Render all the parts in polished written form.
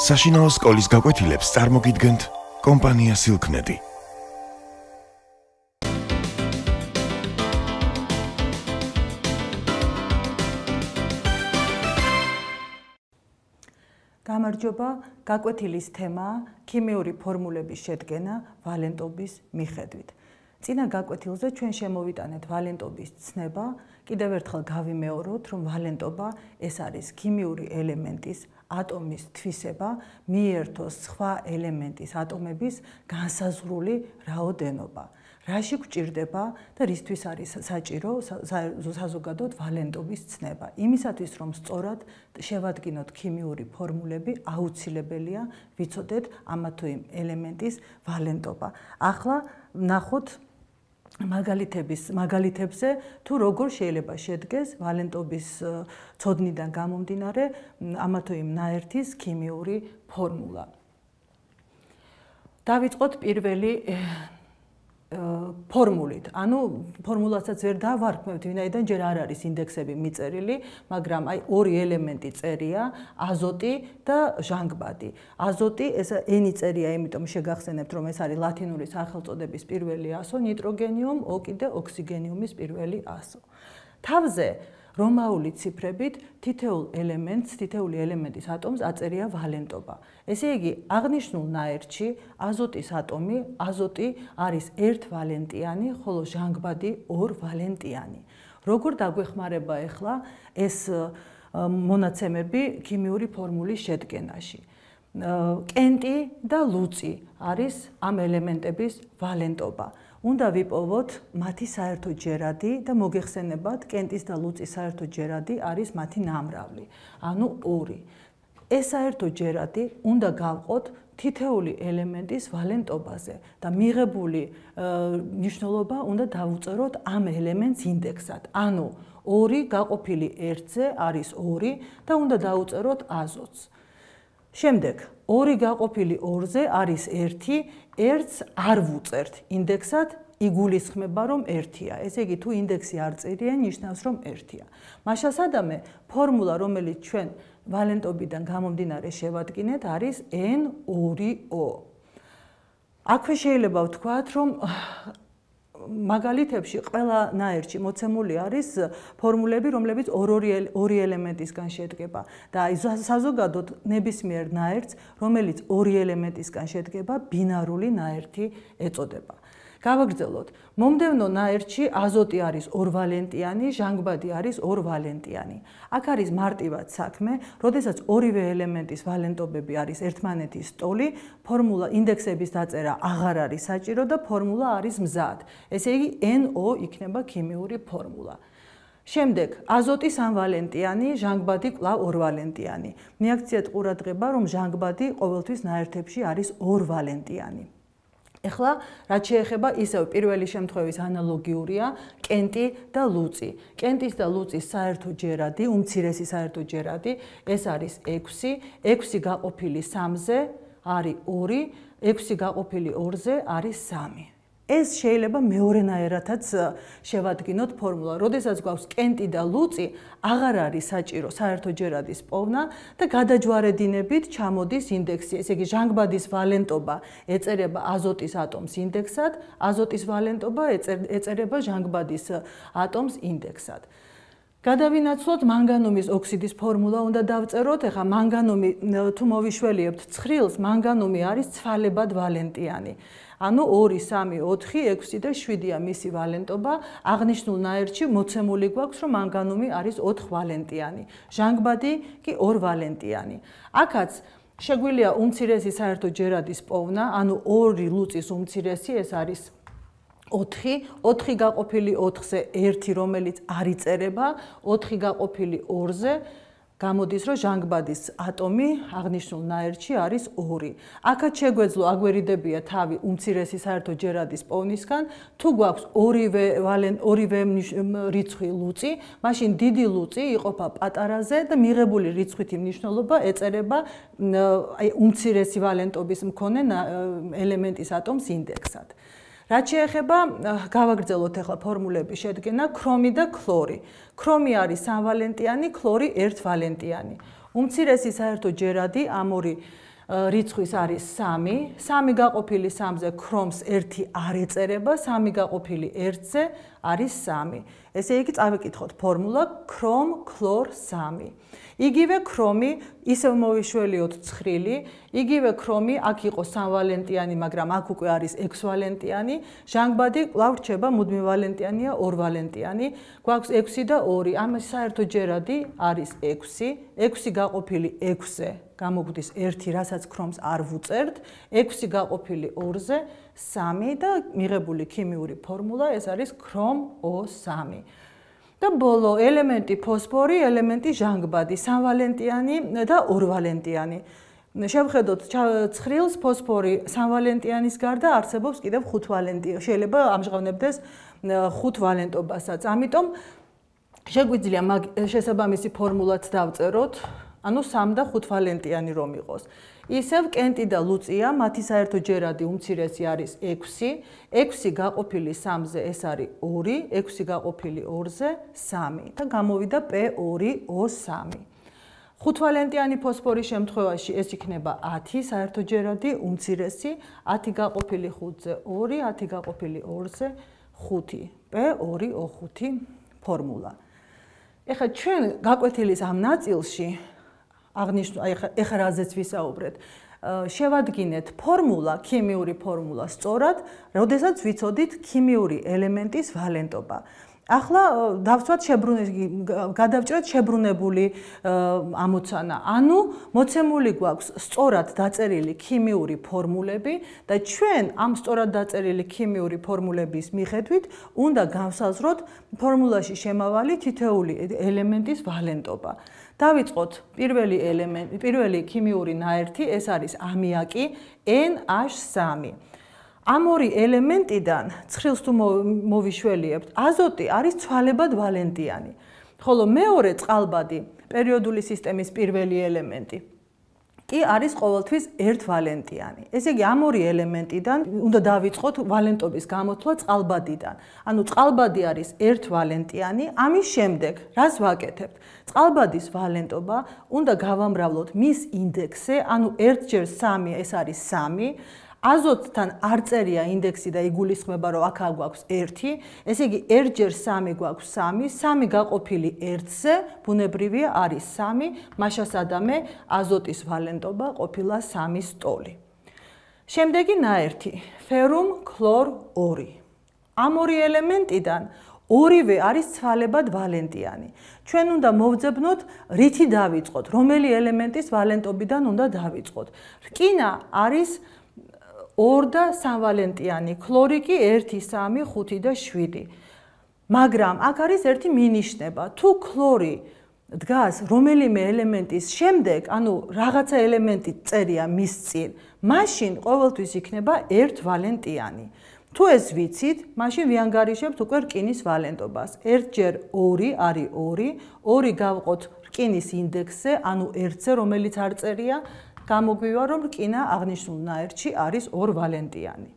საშინაო სკოლის გაკვეთილებს წარმოგიდგენთ კომპანია Silknet. გამარჯობა, გაკვეთილის თემაა ქიმიური ფორმულების შედგენა ვალენტობის მიხედვით. წინა გაკვეთილზე ჩვენ შემოვიტანეთ ვალენტობის ცნება, კიდევ ერთხელ გავიმეოროთ, რომ ვალენტობა ეს არის ქიმიური ელემენტის ატომის თვისება მიერთოს სხვა ელემენტის ატომების განსაზღვრული რაოდენობა. რაში გვჭირდება და რისთვის არის საჭირო საზოგადოდ ვალენტობის ცნება. იმისათვის, რომ სწორად შევადგინოთ ქიმიური ფორმულები, აუცილებელია ვიცოდეთ ამა თუ იმ ელემენტის ვალენტობა. ახლა ნახოთ მაგალითებზე თუ როგორ შეიძლება შედგეს ვალენტობის ცოდნიდან გამომდინარე ამა თუ იმ ნაერთის ქიმიური ფორმულა. დავიწყოთ პირველი ფორმულით. ანუ ფორმულასაც ვერ დავარქმევთ, ვინაიდან ჯერ არ არის ინდექსები მიწერილი, მაგრამ აი ორი ელემენტი წერია, აზოტი და ჟანგბადი. აზოტი ეს ენი წერია, იმიტომ შეგახსენებთ, რომ ეს არის ლათინური სახელწოდების პირველი ასო, ნიტროგენიუმ, O კიდე ოქსიგენიუმის პირველი ასო. თავზე რომაული ციფრებით თითოეული ელემენტის ატომს აწერია ვალენტობა. ესე იგი, აღნიშნულ ნაერთში აზოტის ატომი, აზოტი არის ერთვალენტიანი, ხოლო ჟანგბადი ორვალენტიანი. როგორ დაგვეხმარება ახლა ეს მონაცემები ქიმიური ფორმულის შედგენაში? კენტი და ლუწი არის ამ ელემენტების ვალენტობა. უნდა ვიპოვოთ მათი საერთო ჯერადი და მოგეხსენებათ, კენტის და ლუწის საერთო ჯერადი არის მათი ნამრავლი, ანუ 2. ეს საერთო ჯერადი უნდა გავყოთ თითოეული ელემენტის ვალენტობაზე და მიღებული მნიშვნელობა უნდა დავუწეროთ ამ ელემენტს ინდექსად. ანუ 2 გაყოფილი 1-ზე არის 2 და უნდა დავუწეროთ აზოტს. შემდეგ 2 გაყოფილი 2-ზე არის 1, 1-ს არ ვუწერთ ინდექსად, იგულისხმება რომ 1-ია. ესე იგი, თუ ინდექსი არ წერია, ნიშნავს რომ 1-ია. მაშასადამე ფორმულა, რომელიც ჩვენ ვალენტობიდან გამომდინარე შევადგინეთ, არის N2O. აქვე შეიძლება ვთქვათ, რომ მაგალითებში ყველა ნაერთში მოცემული არის ფორმულები, რომლებიც ორი ელემენტისგან შედგება და აი საზოგადოდ ნებისმიერ ნაერთს, რომელიც 2 ელემენტისგან შედგება, ბინარული ნაერთი ეწოდება. გავაგრძელოთ. მომდევნო ნაერთში აზოტი არის ორვალენტიანი, ჟანგბადი არის ორვალენტიანი. აქ არის მარტივად საქმე, როდესაც ორივე ელემენტის ვალენტობები არის ერთმანეთის ტოლი, ფორმულა ინდექსების დაწერა აღარ არის საჭირო და ფორმულა არის მზად. ესე იგი, NO იქნება ქიმიური ფორმულა. შემდეგ, აზოტი 3ვალენტიანი, ჟანგბადი კვლავ ორვალენტიანი. მიაქციეთ ყურადღება, რომ ჟანგბადი ყოველთვის ნაერთებში არის ორვალენტიანი. ეხლა, რაც შეეხება ისევ პირველი შემთხვევის ანალოგიურია კენტი და ლუწი. კენტის და ლუწის საერთო ჯერადი, უმცირესი საერთო ჯერადი, ეს არის 6, 6 გაყოფილი 3-ზე არის 2, 6 გაყოფილი 2-ზე არის 3. ეს შეიძლება მეორენაირადაც შევადგინოთ ფორმულა. როდესაც გვაქვს კენტი და ლუწი, აღარ არის საჭირო საერთო ჯერადის პოვნა და გადაჯვარედინებით ჩამოდის ინდექსი. ესე იგი, ჟანგბადის ვალენტობა ეწერება აზოტის ატომს ინდექსად, აზოტის ვალენტობა ეწერება ჟანგბადის ატომს ინდექსად. გადავინაცვლოთ მანგანუმის ოქსიდის ფორმულა უნდა დავწეროთ. ეხლა მანგანუმი თუ მოვიშველიებთ ცხრილს, მანგანუმი არის ცვალებად ვალენტიანი. ანუ 2, 3, 4, 6 და 7-ია მისი ვალენტობა. აღნიშნულ ნაერთში მოცემული გვაქვს, რომ მანგანუმი არის 4ვალენტიანი. ჟანგბადი კი 2ვალენტიანი. აქაც შეგვიძლია უმცირესი საერთო ჯერადის პოვნა, ანუ 2 ლუწის უმცირესი, ეს არის 4, 4 გაყოფილი 4-ზე 1, რომელიც არ იწერება, 4 გაყოფილი 2-ზე გამოდის, რომ ჟანგბადის ატომი აღნიშნულ ნაერთში არის 2. აქაც შეგვეძლო აგვერიდებია თავი უმცირესი საერთო ჯერადის პოვნისგან, თუ გვაქვს ორივე რიცხვი ლუწი, მაშინ დიდი ლუწი იყოფა პატარაზე და მიღებული რიცხვითი მნიშვნელობა ეწერება უმცირესი ვალენტობის მქონე ელემენტის ატომს ინდექსად. რაც შეეხება, გავაგრძელოთ ახლა ფორმულების შედგენა, ქრომი და ქლორი. ქრომი არის 3ვალენტიანი, ქლორი 1ვალენტიანი. უმცირესი საერთო ჯერადი ამ ორი რიცხვის არის 3, 3 გაყოფილი 3-ზე ქრომს 1 არ ეწერება, 3 გაყოფილი 1-ზე არის 3. ესე იგი წავიკითხოთ ფორმულა ქრომ ქლორ 3. იგივე ქრომი ისევ მოვიშველიოთ ცხრილი, იგივე ქრომი აქ იყო 3-ვალენტიანი, მაგრამ აქ უკვე არის 6-ვალენტიანი, ჟანგბადი კვლავ რჩება მუდმივალენტიანია 2-ვალენტიანი, გვაქვს 6 და 2, ამას საერთო ჯერადი არის 6, 6 გაყოფილი 6-ზე გამოგვდის 1, რასაც ქრომს არ ვუწერთ, 6 გაყოფილი 2-ზე 3 და მიღებული ქიმიური ფორმულა ეს არის ქრომ O3. და ბოლო ელემენტი ფოსფორი, ელემენტი ჟანგბადი, 3-ვალენტიანი და 2-ვალენტიანი. შევხედოთ ცხრილს ფოსფორი 3-ვალენტიანის გარდა არსებობს კიდევ 5-ვალენტიანი. შეიძლება ამჟღავნებდეს 5-ვალენტობასაც. ამიტომ შეგვიძლია შესაბამისი ფორმულაც დავწეროთ, ანუ 3 და 5-ვალენტიანი რომ იყოს. ისევ კენტი და ლუწია, მათი საერთო ჯერადი უმცირესი არის 6, 6 გაყოფილი 3-ზე ეს არის 2, 6 გაყოფილი 2-ზე 3 და გამოვიდა P2O3. 5-ვალენტიანი ფოსფორის შემთხვევაში ეს იქნება 10, საერთო ჯერადი უმცირესი, 10 გაყოფილი 5-ზე 2, 10 გაყოფილი 2-ზე 5, P2O5 ფორმულა. ეხლა ჩვენ გაკვეთილის ამ ნაწილში ეხლა რაზეც ვისაუბრეთ, შევადგინეთ ფორმულა, ქიმიური ფორმულა სწორად, როდესაც ვიცოდით ქიმიური ელემენტის ვალენტობა. ახლა გადავჭრეთ შებრუნებული ამოცანა, ანუ მოცემული გვაქვს სწორად დაწერილი ქიმიური ფორმულები და ჩვენ ამ სწორად დაწერილი ქიმიური ფორმულების მიხედვით უნდა გავსაზროთ ფორმულაში შემავალი თითოეული ელემენტის ვალენტობა. დავიწყოთ პირველი ქიმიური ნაერთი, ეს არის ამიაკი NH3. ამ ორი ელემენტიდან ცხრილს თუ მოვიშველიებთ, აზოტი არის ცვალებად ვალენტიანი, ხოლო მეორე წყალბადი, პერიოდული სისტემის პირველი ელემენტი კი არის ყოველთვის ერთვალენტიანი. ესე იგი ამ ორი ელემენტიდან უნდა დავიწყოთ ვალენტობის გამოთვლა წყალბადიდან. ანუ წყალბადი არის ერთვალენტიანი, ამის შემდეგ რას ვაკეთებთ? წყალბადის ვალენტობა უნდა გავამრავლოთ მის ინდექსზე, ანუ 1/3 ეს არის 3. აზოტთან არ წერია ინდექსი და იგულისხმება, რომ აქ გვაქვს 1, ესე იგი 1/3 გვაქვს 3, 3 გაყოფილი 1-ზე, ბუნებრივია არის 3, მაშასადამე აზოტის ვალენტობა ყოფილა 3-ის ტოლი. შემდეგი ნაერთი, ფერუმ ქლორ 2. ამ ორი ელემენტიდან ორივე არის ცვალებად ვალენტიანი. ჩვენ უნდა მოვძებნოთ, რითი დავიწყოთ, რომელი ელემენტის ვალენტობიდან უნდა დავიწყოთ. რკინა არის 2 და 3-ვალენტიანი, ქლორი კი 1, 3, 5 და 7. მაგრამ აქ არის ერთი მინიშნება, თუ ქლორი დგას რომელიმე ელემენტის შემდეგ, ანუ რაღაცა ელემენტი წერია მის წინ, მაშინ ყოველთვის იქნება ერთვალენტიანი. თუ ეს ვიცით, მაშინ ვიანგარიშებთ უკვე რკინის ვალენტობას. 1/2 არის 2, 2 გავყოთ რკინის ინდექსზე, ანუ 1-ზე, რომელიც არ წერია, გამოგვივა, რომ რკინა აღნიშნულ ნაერთში არის ორვალენტიანი.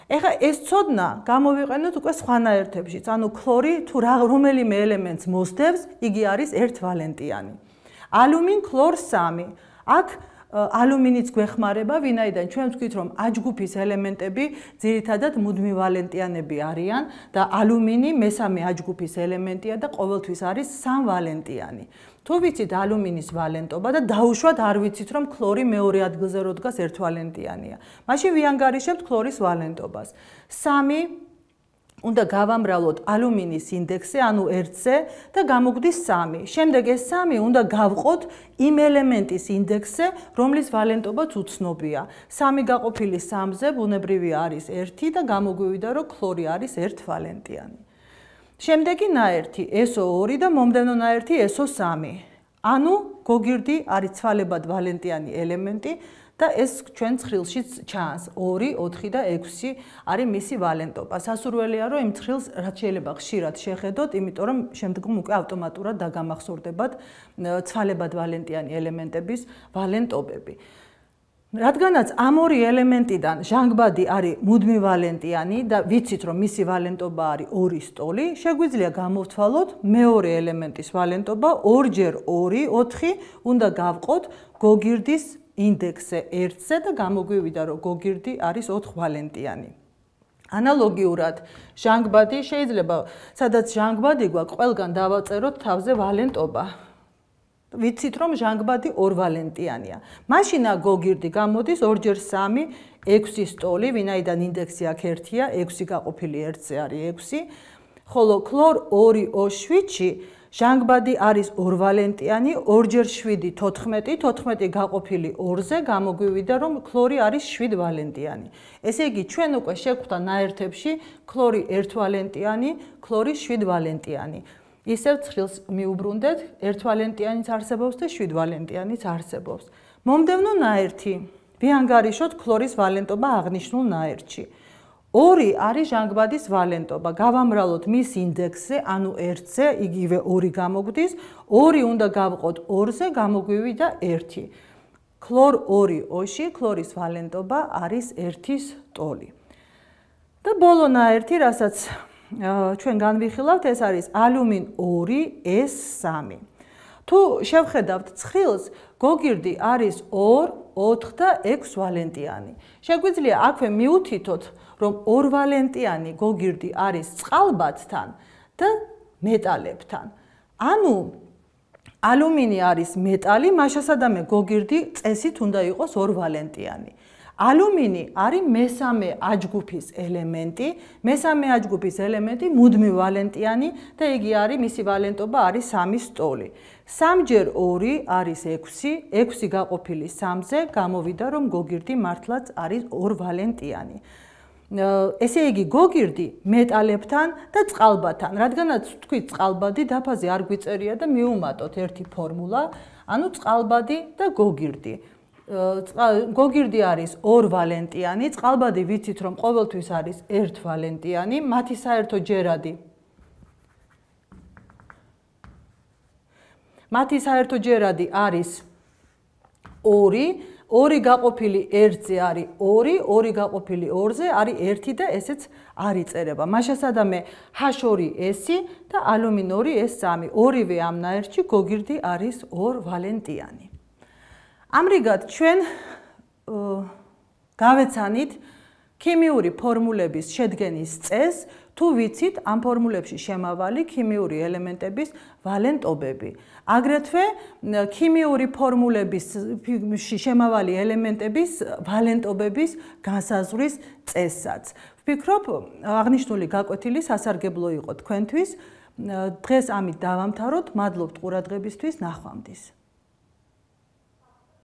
ეხლა ეს ცოდნა გამოვიყენოთ უკვე სხვა ნაერთებშიც, ანუ ქლორი თუ რომელიმე ელემენტს მოსდევს, იგი არის ერთვალენტიანი. ალუმინ ქლორ 3. აქ ალუმინიც გვეხმარება, ვინაიდან ჩვენ ვთქვით, რომ აჯგუფის ელემენტები ძირითადად მუდმივალენტიანები არიან და ალუმინი მესამე აჯგუფის ელემენტია და ყოველთვის არის 3-ვალენტიანი. თუ ვიცით ალუმინის ვალენტობა და დაუშვათ არ ვიცით, რომ ქლორი მეორე ადგილზე რო დგას ერთვალენტიანია. მაშინ ვიანგარიშებთ ქლორის ვალენტობას. 3 უნდა გავამრავლოთ ალუმინის ინდექსზე, ანუ 1-ზე და გამოგვდის 3. შემდეგ ეს 3 უნდა გავყოთ იმ ელემენტის ინდექსზე, რომლის ვალენტობაც უცნობია. 3 გაყოფილი 3-ზე ბუნებრივია არის 1 და გამოგვივიდა, რომ ქლორი არის ერთვალენტიანი. შემდეგი ნაერთი SO2 და მომდევნო ნაერთი SO3. ანუ გოგირდი არის ცვალებად ვალენტიანი ელემენტი და ეს ჩვენ ცხრილშიც ჩანს 2, 4 და 6 არის მისი ვალენტობა. სასურველია, რომ იმ ცხრილს რაც შეიძლება ხშირად შეხედოთ, იმიტომ რომ შემდგომ უკვე ავტომატურად დაგამახსოვრდებათ ცვალებად ვალენტიანი ელემენტების ვალენტობები. რადგანაც ამ ორი ელემენტიდან ჟანგბადი არის მუდმივალენტიანი და ვიცით, რომ მისი ვალენტობა არის 2-ის ტოლი, შეგვიძლია გამოვთვალოთ მეორე ელემენტის ვალენტობა 2/2, 4 უნდა გავყოთ გოგირდის ინდექსზე 1-ზე და გამოგვივიდა, რომ გოგირდი არის 4 ვალენტიანი. ანალოგიურად ჟანგბადი შეიძლება, სადაც ჟანგბადი გვაქვს, ყველგან დავაწეროთ თავზე ვალენტობა. ვიცით, რომ ჟანგბადი 2 ვალენტიანია. მაშინ გოგირდი გამოდის 2 × 3 6-ის ტოლი, ვინაიდან ინდექსი აქ 1-ია, 6 გაყოფილი 1-ზე არის 6. ხოლო ქლორ 2O7-ში ჟანგბადი არის 2 ვალენტიანი, 2 × 7 14, 14 გაყოფილი 2-ზე გამოგვივიდა, რომ ქლორი არის 7 ვალენტიანი. ესე იგი, ჩვენ უკვე შევხვდა ნაერთებში ქლორი 1 ვალენტიანი, ქლორი 7 ვალენტიანი. ისევ ცხრილს მიუბრუნდეთ, 1 ვალენტიანიც არსებობს და 7 ვალენტიანიც არსებობს. მომდევნო ნაერთი, ვიანგარიშოთ ქლორის ვალენტობა აღნიშნულ ნაერთში. 2 არის ჟანგბადის ვალენტობა. გავამრავლოთ მის ინდექსზე, ანუ 1-ზე, იგივე 2 გამოგვდის, 2 უნდა გავყოთ 2-ზე, გამოგვივიდა 1. ქლორ 2O-ში ქლორის ვალენტობა არის 1-ის ტოლი. და ბოლო ნაერთი, რასაც ჩვენ განვიხილავთ, ეს არის ალუმინ 2S3. თუ შევხედავთ ცხრილს, გოგირდი არის 2, 4 და 6 ვალენტიანი. შეგვიძლია აქვე მიუთითოთ, რომ 2 ვალენტიანი გოგირდი არის წყალბადთან და მეტალებთან. ანუ ალუმინი არის მეტალი, მაშასადამე გოგირდი წესით უნდა იყოს 2 ვალენტიანი. ალუმინი არის მესამე აჯგუფის ელემენტი, მესამე აჯგუფის ელემენტი მუდმივ ვალენტიანი და იგი არის, მისი ვალენტობა არის 3-ის ტოლი. 3 ჯერ 2 არის 6, 6 გაყოფილი 3-ზე, გამოვიდა, რომ გოგირდი მართლაც არის 2 ვალენტიანი. ესე იგი, გოგირდი მეტალებთან და წყალბადთან, რადგანაც თქვით წყალბადი დაფაზე არ გვიწერია და მიუმატოთ ერთი ფორმულა, ანუ წყალბადი და გოგირდი. გოგირდი არის 2 ვალენტიანი, წყალბადი ვიცით, რომ ყოველთვის არის 1 ვალენტიანი, მათი საერთო ჯერადი არის 2, 2 გაყოფილი 1-ზე არის 2, 2 გაყოფილი 2-ზე არის 1 და ესეც არ იწერება. მაშასადამე H2S და ალუმინ 2S3, ორივე ამ ნაერთში გოგირდი არის 2 ვალენტიანი. ამრიგად ჩვენ გავეცანით ქიმიური ფორმულების შედგენის წესს, თუ ვიცით ამ ფორმულებში შემავალი ქიმიური ელემენტების ვალენტობები. აგრეთვე ქიმიური ფორმულებში შემავალი ელემენტების ვალენტობების განსაზღვრის წესსაც. ვფიქრობ, აღნიშნული გაკვეთილი სასარგებლო იყო თქვენთვის. დღეს ამით დავამთავროთ. მადლობთ ყურადღებისთვის, ნახვამდის.